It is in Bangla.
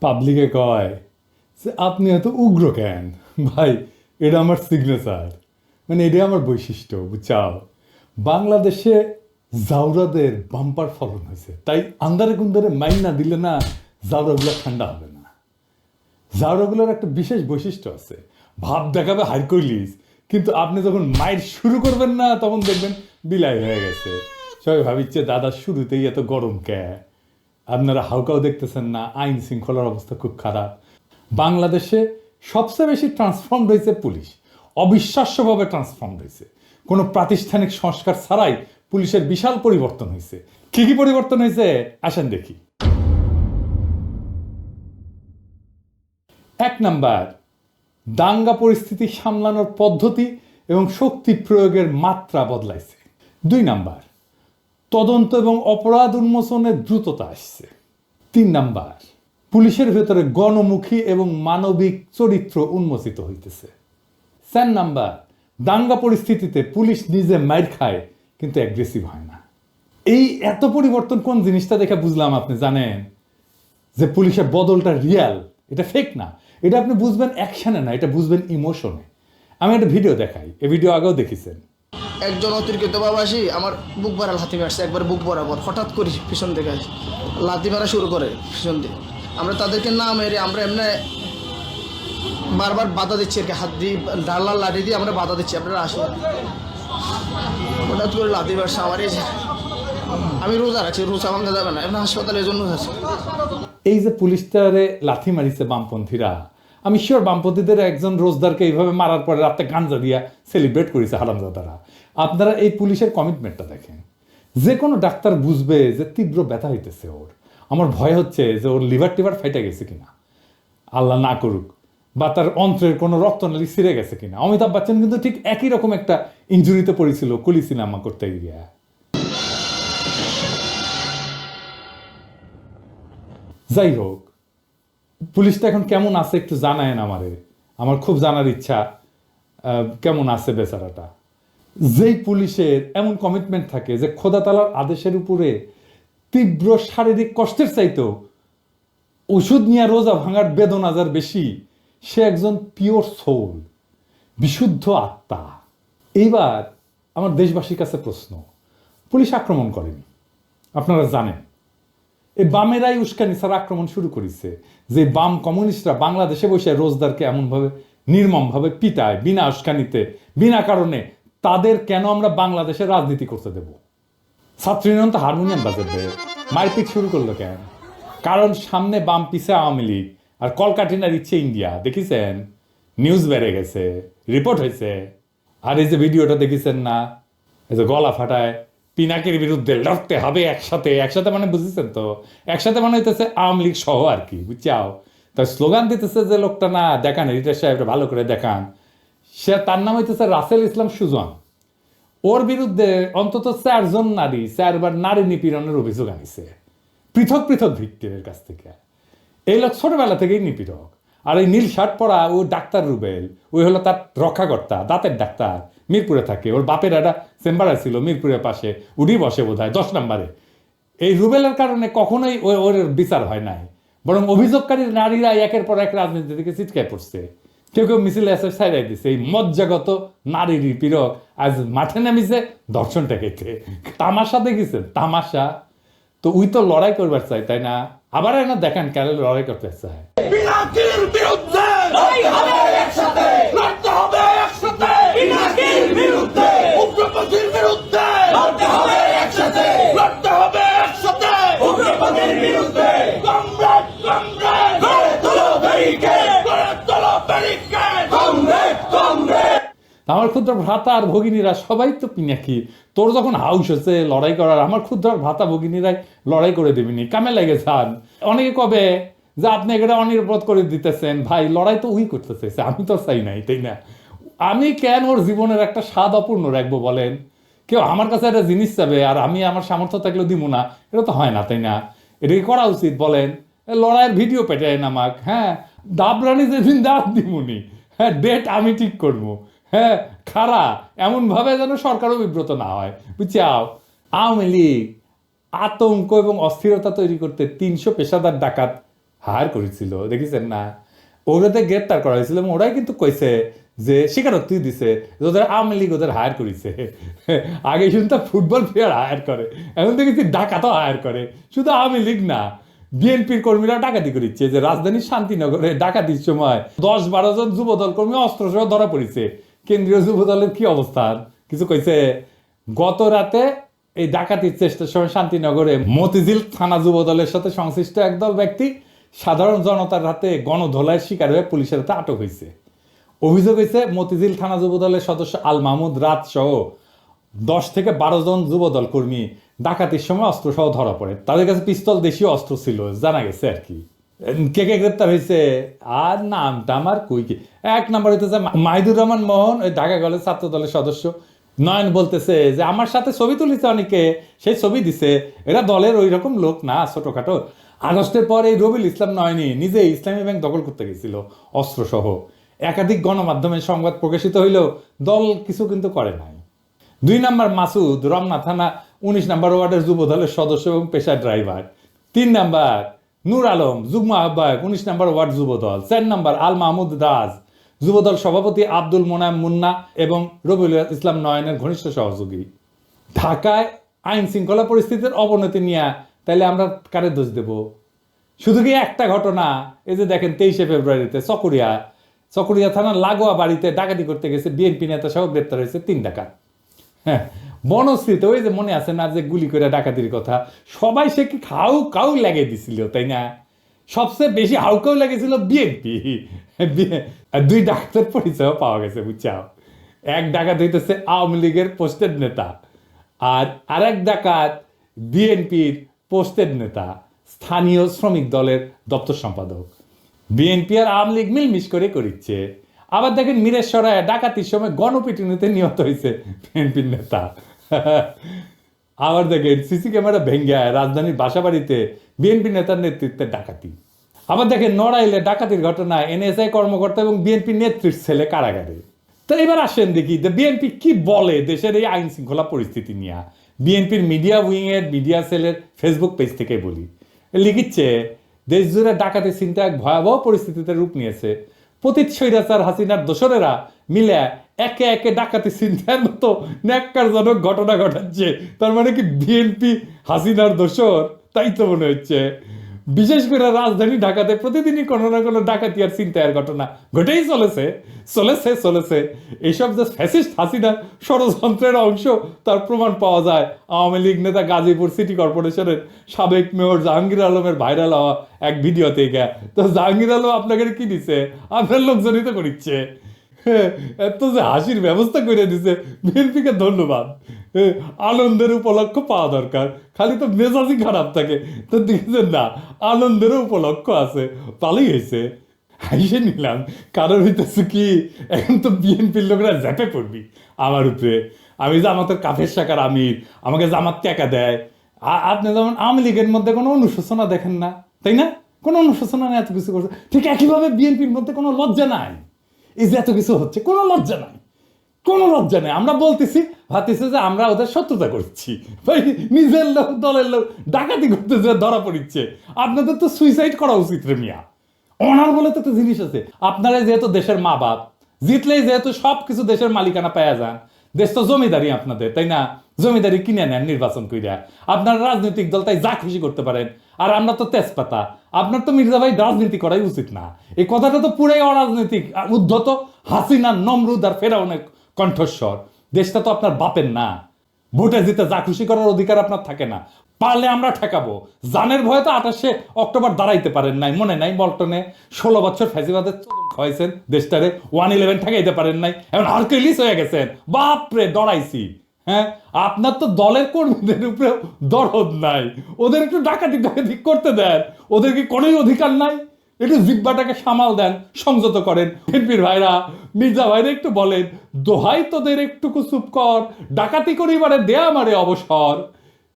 পাবলিকে কয় যে আপনি এত উগ্র কেন ভাই, এটা আমার সিগনেচার, মানে এটাই আমার বৈশিষ্ট্য, বুঝছাও। বাংলাদেশে জাউরাদের বাম্পার ফলন হয়েছে, তাই আন্দারে কুন্দারে মাইন না দিলে না জাউরাগুলো ঠান্ডা হবে না। জাউরাগুলোর একটা বিশেষ বৈশিষ্ট্য আছে, ভাব দেখাবে হাইকইলিস, কিন্তু আপনি যখন মাইর শুরু করবেন না তখন দেখবেন বিলাই হয়ে গেছে। সবাই ভাবিচ্ছে দাদা শুরুতেই এত গরম কে, আপনারা হাউকাও দেখতেছেন না, আইন শৃঙ্খলার অবস্থা খুব খারাপ। বাংলাদেশে সবচেয়ে বেশি ট্রান্সফর্মড হয়েছে পুলিশ, অবিশ্বাস্যভাবে ট্রান্সফর্মড হয়েছে। কোনো প্রাতিষ্ঠানিক সংস্কার ছাড়াই পুলিশের বিশাল পরিবর্তন হয়েছে। কি কি পরিবর্তন হয়েছে আসেন দেখি। এক নাম্বার, দাঙ্গা পরিস্থিতি সামলানোর পদ্ধতি এবং শক্তি প্রয়োগের মাত্রা বদলাইছে। 2 নাম্বার, তদন্ত এবং অপরাধ উন্মোচনের দ্রুততা আসছে। 3 নাম্বার, পুলিশের ভেতরে গণমুখী এবং মানবিক চরিত্র উন্মোচিত হইতেছে। 4 নাম্বার, দাঙ্গা পরিস্থিতিতে পুলিশ নিজে মাইর খায় কিন্তু অ্যাগ্রেসিভ হয় না। এই এত পরিবর্তন কোন জিনিসটা দেখে বুঝলাম আপনি জানেন যে পুলিশের বদলটা রিয়াল, এটা ফেক না। এটা আপনি বুঝবেন অ্যাকশনে না, এটা বুঝবেন ইমোশনে। আমি একটা ভিডিও দেখাই, এই ভিডিও আগেও দেখেছেন। একজন অতিরিক্ত বাবাসী আমার বুক ভরা লাথি মারছে, একবার বুক বরাবর, হঠাৎ করে পিছন থেকে লাথি মারা শুরু করে পিছন দিয়ে। আমরা তাদেরকে না মেরে আমরা এমনি বারবার বাধা দিচ্ছি আর কি, হাত দিয়ে ডালার লাঠি দিয়ে আমরা বাধা দিচ্ছি, আপনারা আসেন। হঠাৎ করে লাথি মারছে আমার, এই যে আমি রোজা রাখছি, রোজা ভাঙা যাবে না, এমনি হাসপাতালের জন্য আছে। এই যে পুলিশটারে লাথি মারিছে বামপন্থীরা, আমি শিওর বামপন্থীদের একজন রোজদারকে এইভাবে মারার পরে রাতে গাঞ্জা দিয়া সেলিব্রেট করেছে হারামজাদারা। আপনারা এই পুলিশের কমিটমেন্টটা দেখেন। যে কোনো ডাক্তার বুঝবে যে তীব্র ব্যথা হইতেছে ওর। আমার ভয় হচ্ছে যে ওর লিভার টিভার ফাইটা গেছে কিনা, আল্লাহ না করুক, বা তার অন্ত্রের কোনো রক্তনালী ছিঁড়ে গেছে কিনা। অমিতাভ বচ্চন কিন্তু ঠিক একই রকম একটা ইঞ্জুরিতে পড়েছিল কুলি সিনেমা করতে গিয়া। যাই হোক, পুলিশটা এখন কেমন আছে একটু জানায়েন আমারে, আমার খুব জানার ইচ্ছা কেমন আছে বেচারাটা। যেই পুলিশের এমন কমিটমেন্ট থাকে যে খোদা তাআলার আদেশের উপরে তীব্র শারীরিক কষ্টের চাইতেও ওষুধ নিয়ে রোজা ভাঙার বেদনা যার বেশি, সে একজন পিওর সোল, বিশুদ্ধ আত্মা। এইবার আমার দেশবাসীর কাছে প্রশ্ন, পুলিশ আক্রমণ করেনি, আপনারা জানেন। এই বামেরাই উস্কানি ছাড়া আক্রমণ শুরু করেছে, যে বাম কমিউনিস্টরা বাংলাদেশে বসে রোজদারকে এমনভাবে নির্মমভাবে পিটায় বিনা উস্কানিতে, বিনা কারণে। তাদের কেন আমরা বাংলাদেশে রাজনীতি করতে দেব? ছাত্রীনন্ত হারমোনিয়াম বাজাবে, মারপিট শুরু করলো কেন? কারণ সামনে বাম পিছে আওয়ামী লীগ আর কলকাঠিনার ইচ্ছে ইন্ডিয়া। দেখেছেন, নিউজ বেড়ে গেছে, রিপোর্ট হয়েছে। আর এই যে ভিডিওটা দেখেছেন না, এই যে গলা ফাটায় পিনাকির বিরুদ্ধে লড়তে হবে একসাথে, একসাথে মানে বুঝেছেন তো, একসাথে মানে হইতেছে আওয়ামী লীগ সহ আর কি, বুঝছাও। তার স্লোগান দিতেছে যে লোকটা, না দেখান রিটার সাহেবটা ভালো করে দেখান, সে তার নাম হইতেছে রাসেল ইসলাম সুজন। ওর বিরুদ্ধে অন্তত 4 জন নারী 4বার নারী নিপীড়নের অভিযোগ আনিছে পৃথক পৃথক ভিক্টিমের কাছ থেকে। এই লোক ছোটবেলা থেকেই নিপীড়ক। আর এই নীল শার্ট পরা ও ডাক্তার রুবেল, ওই হলো তার রক্ষাকর্তা, দাঁতের ডাক্তার, মিরপুরে থাকে। ওর বাপের একটা চেম্বার ছিল মিরপুরের পাশে, উডি বসে বোধ হয় 10 নম্বরে। এই রুবেলের কারণে কখনোই ওর বিচার হয় নাই, বরং অভিযোগকারী নারীরা একের পর এক রাজনীতি থেকে ছিটকায় পড়ছে। কেউ কেউ মিছিলে এসে ছাইড়াই দিচ্ছে। এই মজ্জাগত নারী নিপীড়ক আজ মাঠে নামিছে ধর্ষণ ঠেকাইতে। তামাশা দেখেছেন, তামাশা। তো উই তো লড়াই করবার চাই, তাই না? আবার না দেখেন কেন লড়াই করতে চায়। পিনাকির বিরুদ্ধে লড়াই হবে একসাথে, লড়তে হবে একসাথে। পিনাকির বিরুদ্ধে, উগ্রপন্থীর বিরুদ্ধে লড়তে হবে একসাথে, লড়তে হবে একসাথে। উগ্রপন্থীর বিরুদ্ধে কমরেড, কমরেড, গড়ে তোলো ব্যারিকেড, গড়ে তোলো ব্যারিকেড, কমরেড, কমরেড। আমার ক্ষুদ্র ভ্রাতা আর ভগিনীরা সবাই তো পিনাকি। তোর যখন হাউস হচ্ছে লড়াই করার, আমার ক্ষুদ্র ভ্রাতা ভগিনীরাই লড়াই করে দেবিনি, কামে লেগে যান। অনেকে কবে যে আপনি এটা অনিরাপদ করে দিতেছেন। ভাই, লড়াই তো উই করতে চাইছে, আমি তো চাই নাই, তাই না? আমি কেন ওর জীবনের একটা স্বাদ অপূর্ণ রাখবো বলেন? কেউ আমার কাছে একটা জিনিস চাবে আর আমি আমার সামর্থ্য থাকলেও দিব না, এটা তো হয় না, তাই না? এটা কি করা উচিত বলেন? লড়াইয়ের ভিডিও পেটায় নামাক, হ্যাঁ, দাবরানি যেদিন দাব দিমুনি, হ্যাঁ, ডেট আমি ঠিক করবো, হ্যাঁ, খারা এমনভাবে যেন সরকারও বিব্রত না হয়, বুঝছাও। আওয়ামী লীগ আতঙ্ক এবং অস্থিরতা তৈরি করতে 300 পেশাদার ডাকাত হায়ার করেছিল, দেখেছেন না? ওরাতে গ্রেপ্তার করা হয়েছিল এবং ওরাই কিন্তু কইছে যে স্বীকারোক্তি দিছে যে ওদের আওয়ামী লীগ ওদের হায়ার করেছে। আগে শুনতাম ফুটবল প্লেয়ার হায়ার করে, এখন দেখেছি ডাকাতও হায়ার করে। শুধু আওয়ামী লীগ না, বিএনপির কর্মীরা ডাকাতি করেছে। যে রাজধানীর শান্তিনগরে ডাকাতির সময় 10-12 জন যুবদল কর্মী অস্ত্র সহ ধরা পড়েছে। কেন্দ্রীয় যুবদলের কি অবস্থান কিছু কইছে? গত রাতে এই ডাকাতির চেষ্টার সময় শান্তিনগরে মতিঝিল থানা যুবদলের সাথে সংশ্লিষ্ট একদল ব্যক্তি সাধারণ জনতার হাতে গণধোলার শিকার হয়ে পুলিশের হাতে আটক হয়েছে। অভিযোগ হয়েছে মতিঝিল থানা যুবদলের সদস্য আল মাহমুদ রাত সহ 10 থেকে 12 জন যুবদল কর্মী ডাকাতির সময় অস্ত্র সহ ধরা পড়ে। তাদের কাছে পিস্তল দেশীয় অস্ত্র ছিল জানা গেছে আর কি। কে কে গ্রেপ্তার হয়েছে আর নামটা আমার কই কি। 1 নম্বর হইতেছে মাহিদুর রহমান মোহন, ওই ঢাকা কলেজ ছাত্র দলের সদস্য। নয়ন বলতেছে যে আমার সাথে ছবি তুলিছে অনেকে, সেই ছবি দিছে, এরা দলের ওই রকম লোক না, ছোটখাটো। আগস্টের পর এই রবিউল ইসলাম নয়নি নিজে ইসলামী ব্যাংক দখল করতে গেছিল অস্ত্র সহ। একাধিক গণমাধ্যমে সংবাদ প্রকাশিত হইলেও দল কিছু কিন্তু করে নাই। 2 নম্বর মাসুদ, রমনা থানা 19 নম্বর ওয়ার্ডের যুব দলের সদস্য এবং পেশার ড্রাইভার। 3 নম্বর নূর আলম, যুগ্ম আহ্বায়ক 19 নম্বর ওয়ার্ড যুব দল। 4 নম্বর আল মাহমুদ রাজ, যুবদল সভাপতি আব্দুল মোনায়েম মুন্না এবং রবিউল ইসলাম নয়নের ঘনিষ্ঠ সহযোগী। ঢাকায় আইন শৃঙ্খলা পরিস্থিতির অবনতি নিয়ে তাইলে আমরা কারে দোষ দেব? শুধু কি একটা ঘটনা? এই যে দেখেন 23শে ফেব্রুয়ারিতে চকরিয়া থানার লাগোয়া বাড়িতে ডাকাতি করতে গেছে বিএনপি নেতা সহ গ্রেপ্তার হয়েছে 3 ডাকাত। হ্যাঁ, বনশ্রীতে ওই যে মনে আছে না যে গুলি করে ডাকাতির কথা, সবাই সে কি হাউ লেগে দিছিল, তাই না? সবচেয়ে বেশি হাউকাউ লেগেছিল বিএনপি। 2 ডাকাতের পরিচয় পাওয়া গেছে, বুঝছাও। এক ডাকাত হইতেছে আওয়ামী লীগের পোস্টেড নেতা, আর আরেক ডাকাত বিএনপির পোস্টেড নেতা, স্থানীয় শ্রমিক দলের দপ্তর সম্পাদক। বিএনপি আর আওয়ামী লীগ মিলমিশ করে করিচ্ছে। আবার দেখেন মিরেশ্বরায় ডাকাতির সময় গণপিটুনিতে নিহত হয়েছে বিএনপির নেতা। আবার দেখেন সিসি ক্যামেরা ভেঙ্গে রাজধানীর বাসাবাড়িতে বিএনপি নেতার নেতৃত্বে ডাকাতি। আবার দেখেন নড়াইলে ডাকাতির ঘটনায় এনএসআই কর্মকর্তা এবং বিএনপি নেত্রীর ছেলে কারাগারে। তো এবার আসেন দেখি বিএনপি কি বলে দেশের এই আইন শৃঙ্খলা পরিস্থিতি নিয়ে। বিএনপির মিডিয়া উইং এর মিডিয়া সেলের ফেসবুক পেজ থেকে বলি, লিখিচ্ছে দেশ জুড়ে ডাকাতি চিন্তা এক ভয়াবহ পরিস্থিতিতে রূপ নিয়েছে। পতিত স্বৈরাচার হাসিনার দোসরেরা মিলে একে একে ডাকাতি চিন্তার মতো ন্যাক্কারজনক ঘটনা ঘটাচ্ছে। তার মানে কি বিএনপি হাসিনার দোসর? তাই তো মনে হচ্ছে। বিশেষ করে রাজধানী ঢাকাতে প্রতিদিনই কোনো না কোনো ডাকাতি আর চিন্তায়ের ঘটনা ঘটেই চলেছে। এইসব যে ফ্যাসিস্ট হাসিনার ষড়যন্ত্রের অংশ তার প্রমাণ পাওয়া যায় আওয়ামী লীগ নেতা গাজীপুর সিটি কর্পোরেশনের সাবেক মেয়র জাহাঙ্গীর আলমের ভাইরাল হওয়া এক ভিডিও থেকে। তো জাহাঙ্গীর আলম আপনাকে কি দিছে? আপনার লোকজনই তো করিচ্ছে। এত যে হাসির ব্যবস্থা করে দিছে, বিএনপিকে ধন্যবাদ। আনন্দের উপলক্ষ পাওয়া দরকার, খালি তো মেজাজই খারাপ থাকে। তো দেখছেন না, আনন্দেরও উপলক্ষ আছে, ভালোই হয়েছে। হাসে নিলাম, কারণ হইতেছে কি এখন তো বিএনপির লোকরা ঝেপে পড়বি আমার উপরে। আমি জামাতের কাফের শাখার আমির, আমাকে জামাত টাকা দেয়। আপনি যেমন আওয়ামী লীগের মধ্যে কোনো অনুশোচনা দেখেন না, তাই না? কোনো অনুশোচনা নেই, এত কিছু করছে। ঠিক একইভাবে বিএনপির মধ্যে কোনো লজ্জা নাই। এই যে এত কিছু হচ্ছে, কোনো লজ্জা নাই। আমরা বলতেছি ভাবতেছি যে আমরা ওদের শত্রুতা করছি। ভাই, নিজের লোক, দলের লোক ডাকাতি করতেছে, ধরা পড়িচ্ছে। আপনাদের তো সুইসাইড করা উচিত রে মিয়া। অনার বলে তো একটা জিনিস আছে। আপনারা যেহেতু দেশের মা বাপ, জিতলেই যেহেতু সবকিছু দেশের মালিকানা পাওয়া যান। দেশ তো জমিদারি আপনাদের, তাই না? জমিদারি কিনে নেন নির্বাচন কইরা। আপনার রাজনৈতিক দল তাই যা খুশি করতে পারেন। আর আমরা তো তেজপাতা। আপনার তো মির্জা ভাই রাজনীতি করাই উচিত না। এই কথাটা তো পুরাই অরাজনৈতিক, উদ্ধত হাসিনা, নমরুদ আর ফেরাউনের কণ্ঠস্বর। দেশটা তো আপনার বাপের না। ভোটে জিতে যা খুশি করার অধিকার আপনার থাকে না। পারলে আমরা ঠেকাবো। জানের ভয়ে তো 28শে অক্টোবর দাঁড়াইতে পারেন নাই, মনে নাই? বল্টনে 16 বছর ফ্যাসিবাদের হয়েছেন, দেশটারে 111 ঠেকাইতে পারেন নাই, এখন হারকিউলিস হয়ে গেছেন। বাপরে, ডরাইছি। হ্যাঁ, আপনার তো দলের কর্মীদের উপরে দরদ নাই। ওদের একটু ডাকাতি করতে দেন। ওদের কি কোনোই অধিকার নাই? একটু জিব্বাটাকে সামাল দেন, সংযত করেন। বিএনপির ভাইরা, মির্জা ভাইরা একটু বলেন, দোহাই তোদের একটুকু চুপ কর, ডাকাতি করিবারে দেয়া আমারে অবসর।